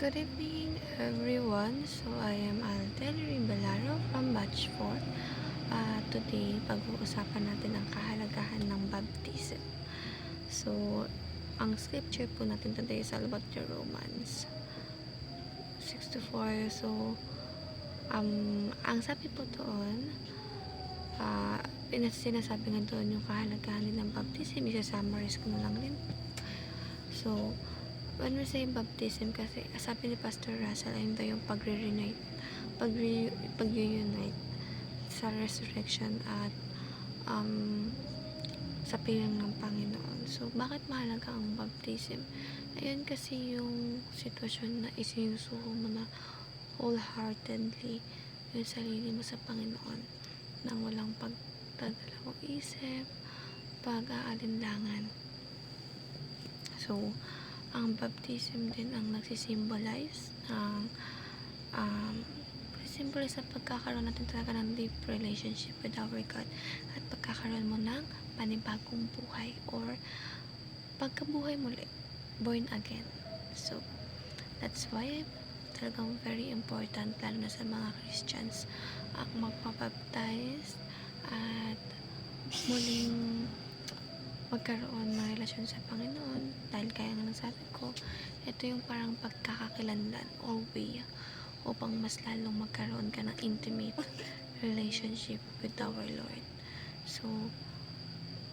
Good evening, everyone. So, I am Altel Rimbalaro from Batch 4. Today, pag-uusapan natin ang kahalagahan ng baptism. So, ang scripture po natin today is all about the Romans 6-4. So, ang sabi po doon, sinasabi nga doon yung kahalagahan din ng baptism. Isa-summarize ko na lang din. So, when we say baptism kasi, sabi ni Pastor Russell, ayun daw yung pag-reunite sa resurrection at sa piling ng Panginoon. So, bakit mahalaga ang baptism? Ayun kasi yung sitwasyon na isinusuko mo na wholeheartedly yung sarili mo sa Panginoon nang walang pagdadalawang isip, pag-aalinlangan. So, ang baptism din ang nagsisimbolize ng symbolize sa pagkakaroon natin talaga ng deep relationship with our God at pagkakaroon mo ng panibagong buhay or pagkabuhay muli, born again. So, that's why talagang very important lalo na sa mga Christians ang magpabaptize at muling magkaroon ng relasyon sa Panginoon dahil kaya nga nasabi ko, ito yung parang pagkakakilanlan or way upang mas lalong magkaroon ka ng intimate relationship with our Lord. So,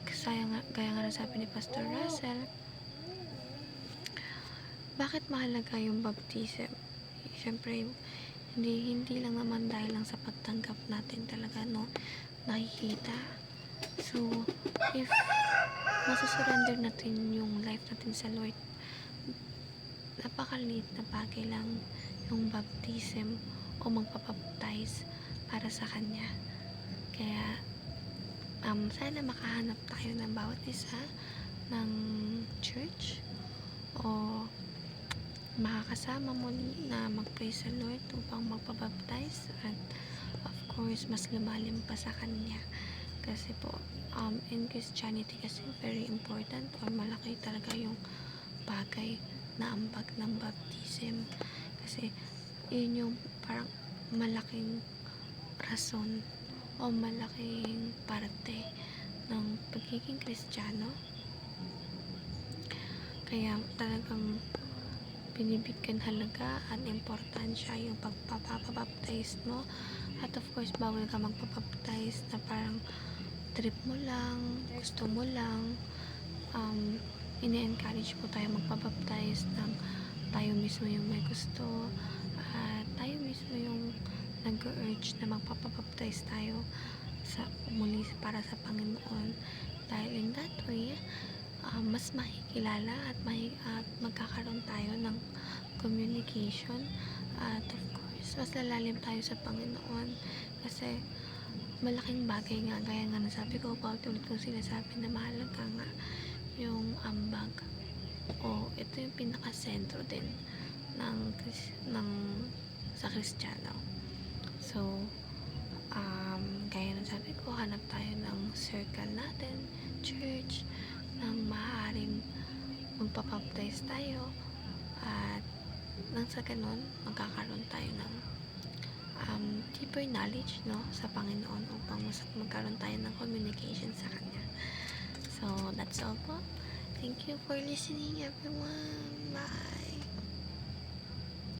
gaya nga nasabi ni Pastor Russell, bakit mahalaga yung baptism? Siyempre, hindi lang naman dahil lang sa pagtanggap natin talaga, no, nakikita. So, if masusurrender natin yung life natin sa Lord, napakaliit na bagay lang yung baptism o magpapaptize para sa Kanya. Kaya, sana makahanap tayo ng bawat isa ng church o makakasama muli na mag-praise sa Lord upang magpapaptize at of course, mas lumalim pa sa Kanya. Kasi po, in Christianity kasi very important or malaki talaga yung bagay na ambag ng baptism. Kasi, yun yung parang malaking rason o malaking parte ng pagiging Kristiyano. Kaya talagang binibigyan halaga at importansya yung pagpapabaptize mo. At of course, bawal ka magpapaptize na parang trip mo lang, gusto mo lang. Ini-encourage po tayo magpapaptize ng tayo mismo yung may gusto at tayo mismo yung nag-urge na magpapaptize tayo sa muli para sa Panginoon. Dahil in that way, mas makikilala at magkakaroon tayo ng communication at of course, mas lalalim tayo sa Panginoon kasi malaking bagay nga, gaya nga nasabi ko, paulit-ulit kong sinasabi na mahalaga nga yung ambag o ito yung pinaka-sentro din sa Kristiyano. So, gaya ng sabi ko, hanap tayo ng circle natin, church, nang maaaring magpapaptize tayo at nang sa ganun, magkakaroon tayo ng deeper knowledge, no, sa Panginoon upang magkaroon tayo ng communication sa Kanya. So, that's all po. Thank you for listening, everyone. Bye!